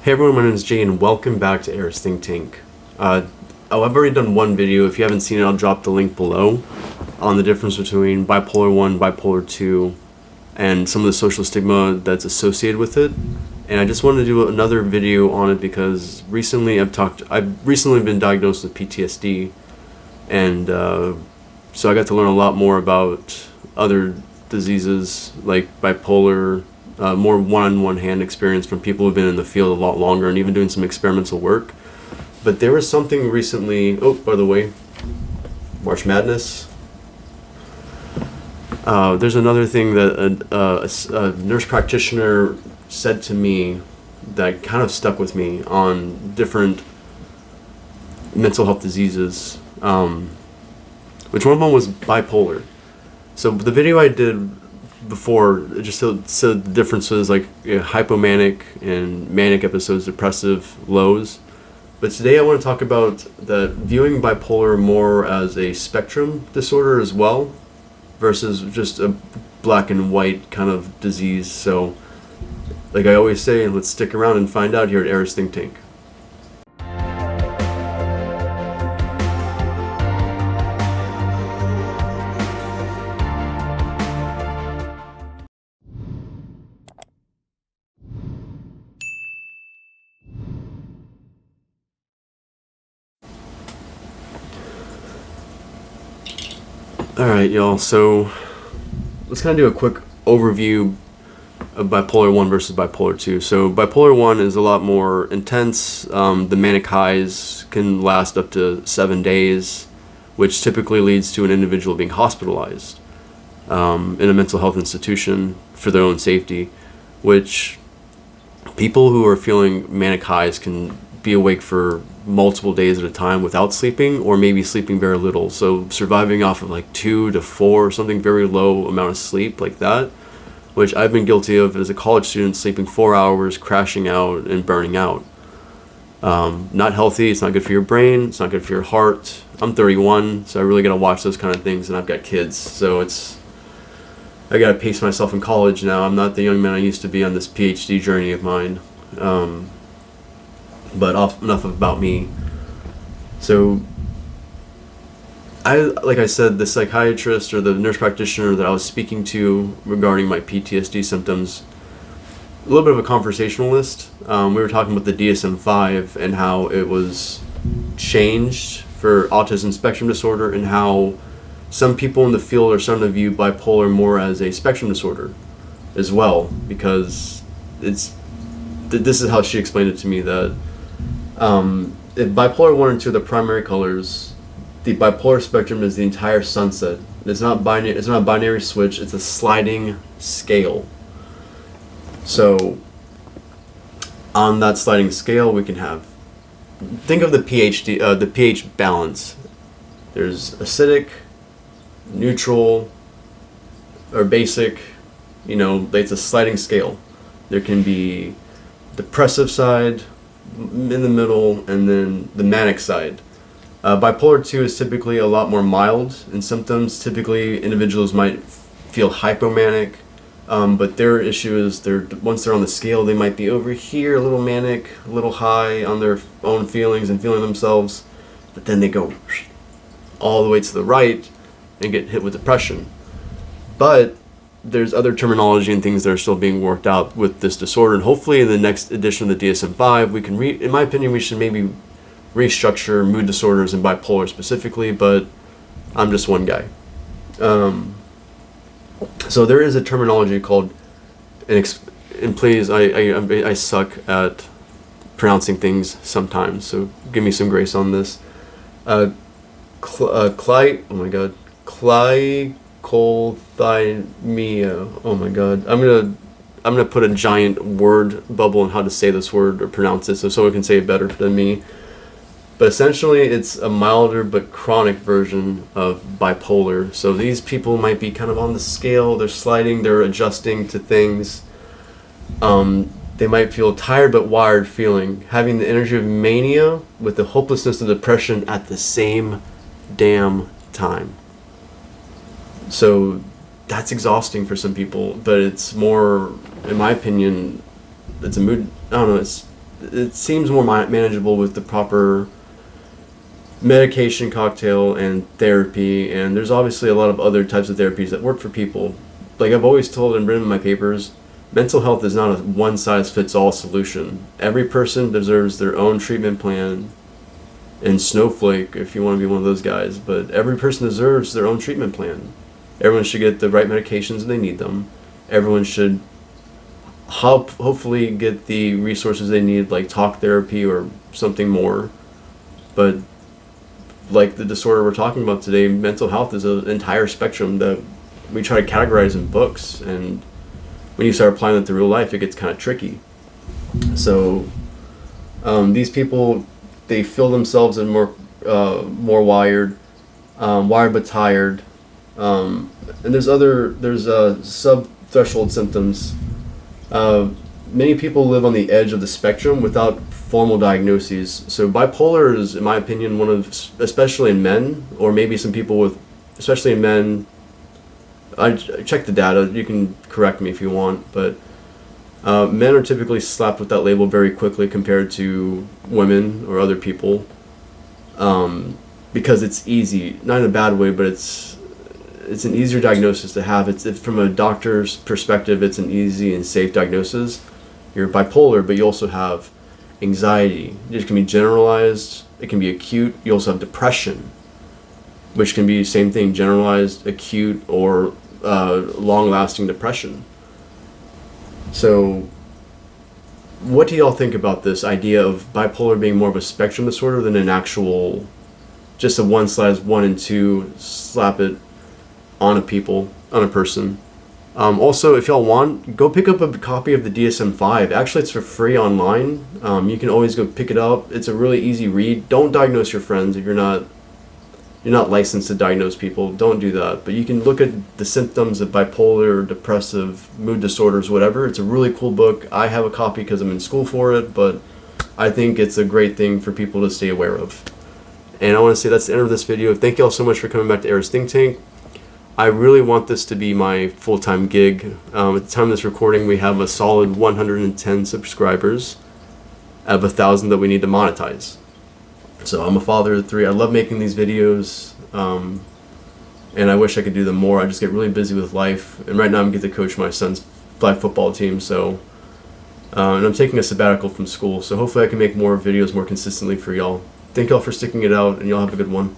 Hey everyone, my name is Jay and welcome back to Air's Think Tank. I've already done one video. If you haven't seen it, I'll drop the link below on the difference between bipolar 1, bipolar 2, and some of the social stigma that's associated with it. And I just wanted to do another video on it because I've recently been diagnosed with PTSD, and so I got to learn a lot more about other diseases like bipolar, more one-on-one hand experience from people who've been in the field a lot longer and even doing some experimental work. But there was something recently, oh, by the way, March Madness. There's another thing that a nurse practitioner said to me that kind of stuck with me on different mental health diseases, which one of them was bipolar. So the video I did before just said the differences like hypomanic and manic episodes, depressive lows. But today I want to talk about that viewing bipolar more as a spectrum disorder as well versus just a black and white kind of disease. So like I always say, let's stick around and find out here at Air's Think Tank. Alright, y'all, so let's kind of do a quick overview of bipolar 1 versus bipolar 2. So bipolar 1 is a lot more intense. The manic highs can last up to 7 days, which typically leads to an individual being hospitalized in a mental health institution for their own safety, which people who are feeling manic highs can be awake for multiple days at a time without sleeping, or maybe sleeping very little. So surviving off of like 2 to 4, something very low amount of sleep like that, which I've been guilty of as a college student, sleeping 4 hours, crashing out and burning out. Not healthy. It's not good for your brain. It's not good for your heart. I'm 31, so I really gotta watch those kind of things, and I've got kids, so I gotta pace myself in college now. I'm not the young man I used to be on this PhD journey of mine. But enough about me. So like I said, the psychiatrist or the nurse practitioner that I was speaking to regarding my PTSD symptoms, a little bit of a conversationalist. We were talking about the DSM-5 and how it was changed for autism spectrum disorder, and how some people in the field are starting to view bipolar more as a spectrum disorder as well, because this is how she explained it to me, that if bipolar 1 and 2 are the primary colors, the bipolar spectrum is the entire sunset. It's not binary. It's not a binary switch. It's a sliding scale. So on that sliding scale, we can think of the pH balance. There's acidic, neutral, or basic. It's a sliding scale. There can be depressive side in the middle, and then the manic side. Bipolar 2 is typically a lot more mild in symptoms. Typically, individuals might feel hypomanic, but their issue is once they're on the scale, they might be over here, a little manic, a little high on their own feelings and feeling themselves, but then they go all the way to the right and get hit with depression. But there's other terminology and things that are still being worked out with this disorder, and hopefully in the next edition of the DSM-5 we can in my opinion, we should maybe restructure mood disorders and bipolar specifically, but I'm just one guy. So there is a terminology called, and please, I suck at pronouncing things sometimes, so give me some grace on this. Oh my god, Colthymia. Oh my god. I'm gonna put a giant word bubble on how to say this word or pronounce it so someone can say it better than me. But essentially it's a milder but chronic version of bipolar. So these people might be kind of on the scale, they're sliding, they're adjusting to things. They might feel tired but wired feeling, having the energy of mania with the hopelessness of depression at the same damn time. So that's exhausting for some people, but it's more, in my opinion, it's a mood, I don't know, it seems more manageable with the proper medication cocktail and therapy, and there's obviously a lot of other types of therapies that work for people. Like I've always told and written in my papers, mental health is not a one-size-fits-all solution. Every person deserves their own treatment plan, and snowflake if you want to be one of those guys, but every person deserves their own treatment plan. Everyone should get the right medications if they need them. Everyone should hopefully get the resources they need, like talk therapy or something more. But like the disorder we're talking about today, mental health is an entire spectrum that we try to categorize in books, and when you start applying that to real life, it gets kind of tricky. So these people, they feel themselves as more wired but tired, and there's sub-threshold symptoms. Many people live on the edge of the spectrum without formal diagnoses. So bipolar is, in my opinion, one of, especially in men, or maybe some people with, especially in men, I check the data, you can correct me if you want, but men are typically slapped with that label very quickly compared to women or other people, because it's easy, not in a bad way, but it's an easier diagnosis to have. It's from a doctor's perspective, it's an easy and safe diagnosis. You're bipolar, but you also have anxiety. It can be generalized, it can be acute. You also have depression, which can be the same thing, generalized, acute, or long-lasting depression. So what do y'all think about this idea of bipolar being more of a spectrum disorder than an actual, just a 1/1 and 2, slap it on a person? Also, if y'all want, go pick up a copy of the DSM-5. Actually, it's for free online. You can always go pick it up. It's a really easy read. Don't diagnose your friends if you're not licensed to diagnose people. Don't do that. But you can look at the symptoms of bipolar, depressive, mood disorders, whatever. It's a really cool book. I have a copy because I'm in school for it, but I think it's a great thing for people to stay aware of. And I want to say that's the end of this video. Thank you all so much for coming back to Era's Think Tank. I really want this to be my full-time gig. At the time of this recording, we have a solid 110 subscribers out of 1,000 that we need to monetize. So I'm a father of 3. I love making these videos, and I wish I could do them more. I just get really busy with life, and right now I'm getting to coach my son's flag football team. So, and I'm taking a sabbatical from school. So hopefully I can make more videos more consistently for y'all. Thank y'all for sticking it out, and y'all have a good one.